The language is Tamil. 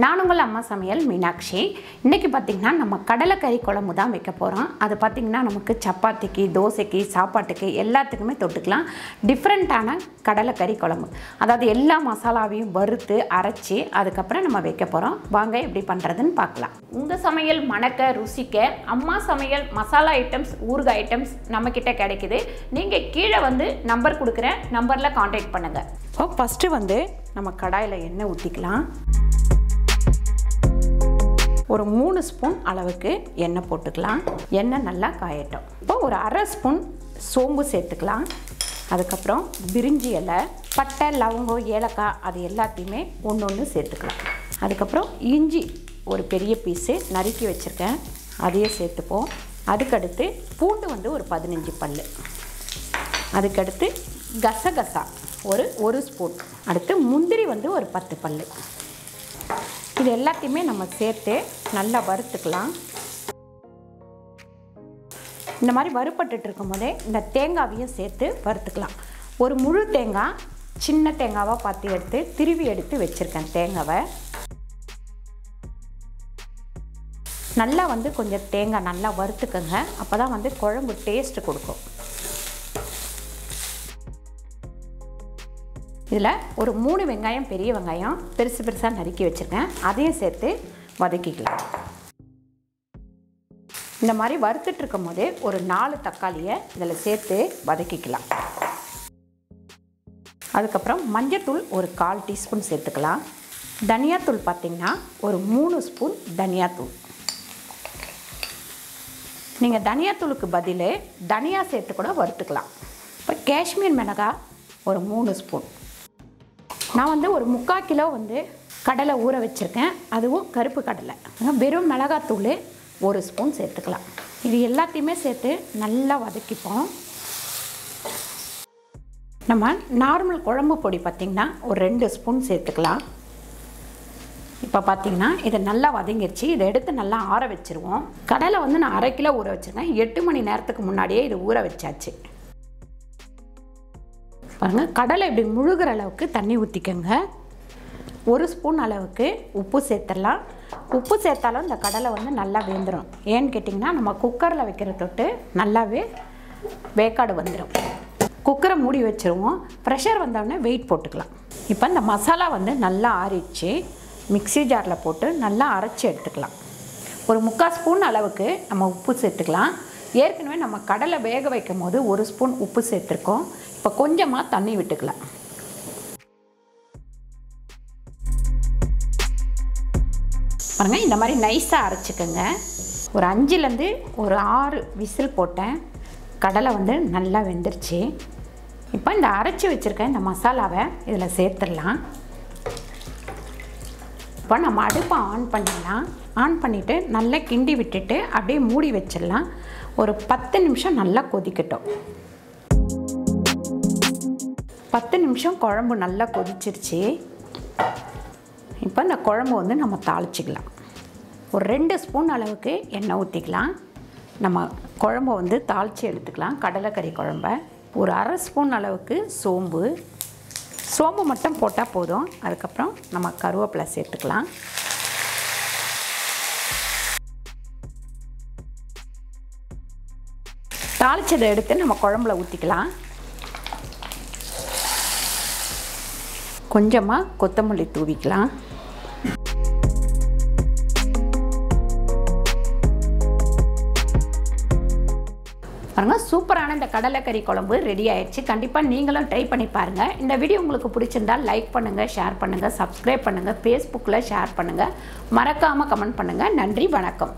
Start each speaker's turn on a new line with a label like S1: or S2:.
S1: நான் உங்கள் அம்மா சமையல் மீனாட்சி. இன்னைக்கு பாத்தீங்கன்னா நம்ம கடலைக்கறி குழம்பு தான் வைக்க போறோம். அது பாத்தீங்கன்னா நமக்கு சப்பாத்திக்கு, தோசைக்கு, சாப்பாட்டுக்கு எல்லாத்துக்குமே தொட்டுக்கலாம். டிஃபரண்டான கடலைக்கறி குழம்பு. அதாவது எல்லா மசாலாவையும் வறுத்து அரைச்சி அதுக்கு அப்புறம் நம்ம வைக்க போறோம். வாங்க எப்படி பண்றதுன்னு பார்க்கலாம். உங்க சமையல் மணக்க ருசிக்க அம்மா சமையல் மசாலா ஐட்டம்ஸ், ஊறுகாய் ஐட்டம்ஸ் நம்ம கிட்ட கிடைக்குது. நீங்க கீழே வந்து நம்பர் கொடுக்குறேன், நம்பர்ல கான்டாக்ட் பண்ணுங்க. இப்போ ஃபர்ஸ்ட் வந்து நம்ம கடாயில எண்ணெய் ஊற்றிக்கலாம். ஒரு 3 ஸ்பூன் அளவுக்கு எண்ணெய் போட்டுக்கலாம். எண்ணெய் நல்லா காயட்டும். இப்போ ஒரு அரை ஸ்பூன் சோம்பு சேர்த்துக்கலாம். அதுக்கப்புறம் பிரிஞ்சி இலை, பட்டை, லவங்கம், ஏலக்காய் அது எல்லாத்தையுமே ஒன்று சேர்த்துக்கலாம். அதுக்கப்புறம் இஞ்சி ஒரு பெரிய பீஸு நறுக்கி வச்சுருக்கேன், அதையே சேர்த்துப்போம். அதுக்கடுத்து பூண்டு வந்து ஒரு 15 பல். அதுக்கடுத்து கசகசா ஒரு ஸ்பூன். அடுத்து முந்திரி வந்து ஒரு 10 பல். இது எல்லாத்தையுமே நம்ம சேர்த்து நல்லா வறுத்துக்கலாம். இந்த மாதிரி வறுப்பட்டு இருக்கும் போதே இந்த தேங்காவையும் சேர்த்து வறுத்துக்கலாம். ஒரு முழு தேங்காய் சின்ன தேங்காவாக பார்த்து எடுத்து திருவி எடுத்து வச்சுருக்கேன். தேங்காவை நல்லா வந்து கொஞ்சம் தேங்காய் நல்லா வறுத்துக்கங்க. அப்போ தான் வந்து குழம்பு டேஸ்ட்டு கொடுக்கும். இதில் ஒரு 3 வெங்காயம், பெரிய வெங்காயம் பெருசு பெருசாக நறுக்கி வச்சுருக்கேன், அதையும் சேர்த்து வதக்கிக்கலாம். இந்த மாதிரி வறுத்துட்டு இருக்கும் போதே ஒரு 4 தக்காளியை இதில் சேர்த்து வதக்கிக்கலாம். அதுக்கப்புறம் மஞ்சத்தூள் ஒரு 1/4 டீஸ்பூன் சேர்த்துக்கலாம். தனியாத்தூள் பார்த்திங்கன்னா ஒரு 3 ஸ்பூன் தனியாத்தூள். நீங்கள் தனியாத்தூளுக்கு பதில் தனியா சேர்த்து கூட வறுத்துக்கலாம். இப்போ காஷ்மீர் மிளகாய் ஒரு 3 ஸ்பூன். நான் வந்து ஒரு 3/4 கிலோ வந்து கடலை ஊற வச்சுருக்கேன், அதுவும் கருப்பு கடலை. வெறும் மிளகாத்தூள் 1 ஸ்பூன் சேர்த்துக்கலாம். இது எல்லாத்தையுமே சேர்த்து நல்லா வதக்கிப்போம். நம்ம நார்மல் குழம்பு பொடி பார்த்திங்கன்னா ஒரு 2 ஸ்பூன் சேர்த்துக்கலாம். இப்போ பார்த்திங்கன்னா இது நல்லா வதங்கிடுச்சு. இதை எடுத்து நல்லா ஆற வச்சுருவோம். கடலை வந்து நான் 1/2 கிலோ ஊற வச்சுருக்கேன். 8 மணி நேரத்துக்கு முன்னாடியே இது ஊற வச்சாச்சு. பாருங்கள், கடலை இப்படி முழுகிற அளவுக்கு தண்ணி ஊற்றிக்கோங்க. 1 ஸ்பூன் அளவுக்கு உப்பு சேர்த்துடலாம். உப்பு சேர்த்தாலும் இந்த கடலை வந்து நல்லா வெந்துடும். ஏன்னு கேட்டிங்கன்னா நம்ம குக்கரில் வைக்கிற தொட்டு நல்லாவே வேக்காடு வந்துடும். குக்கரை மூடி வச்சுருவோம். ப்ரெஷர் வந்தோடனே வெயிட் போட்டுக்கலாம். இப்போ இந்த மசாலா வந்து நல்லா ஆறிடுச்சு. மிக்ஸி ஜாரில் போட்டு நல்லா அரைச்சி எடுத்துக்கலாம். ஒரு 3/4 ஸ்பூன் அளவுக்கு நம்ம உப்பு சேர்த்துக்கலாம். ஏற்கனவே நம்ம கடலை வேக வைக்கும் போது 1 ஸ்பூன் உப்பு சேர்த்துருக்கோம். இப்போ கொஞ்சமாக தண்ணி விட்டுக்கலாம். பாருங்கள், இந்த மாதிரி நைஸாக அரைச்சிக்கோங்க. ஒரு 5லேருந்து ஒரு 6 விசில் போட்டேன். கடலை வந்து நல்லா வெந்துருச்சு. இப்போ இந்த அரைச்சி வச்சுருக்க இந்த மசாலாவை இதில் சேர்த்துடலாம். இப்போ நம்ம அடுப்பை ஆன் பண்ணிடலாம். ஆன் பண்ணிவிட்டு நல்லா கிண்டி விட்டுட்டு அப்படியே மூடி வச்சிடலாம். ஒரு 10 நிமிஷம் நல்லா கொதிக்கட்டும். 10 நிமிஷம் குழம்பு நல்லா கொதிச்சிருச்சு. இப்போ இந்த குழம்பு வந்து நம்ம தாளிச்சிக்கலாம். ஒரு 2 ஸ்பூன் அளவுக்கு எண்ணெய் ஊற்றிக்கலாம். நம்ம குழம்பை வந்து தாளித்து எடுத்துக்கலாம். கடலைக்கறி குழம்ப ஒரு 1/2 ஸ்பூன் அளவுக்கு சோம்பு மட்டும் போட்டால் போதும். அதுக்கப்புறம் நம்ம கருவேப்பிலை சேர்த்துக்கலாம். தாளிச்சதை எடுத்து நம்ம குழம்புல ஊற்றிக்கலாம். கொஞ்சமாக கொத்தமல்லி தூவிக்கலாம். பாருங்கள், சூப்பரான இந்த கடலைக்கறி குழம்பு ரெடி ஆயிடுச்சு. கண்டிப்பாக நீங்களும் ட்ரை பண்ணி பாருங்கள். இந்த வீடியோ உங்களுக்கு பிடிச்சிருந்தால் லைக் பண்ணுங்கள், ஷேர் பண்ணுங்கள், சப்ஸ்கிரைப் பண்ணுங்கள், ஃபேஸ்புக்கில் ஷேர் பண்ணுங்கள், மறக்காமல் கமெண்ட் பண்ணுங்கள். நன்றி, வணக்கம்.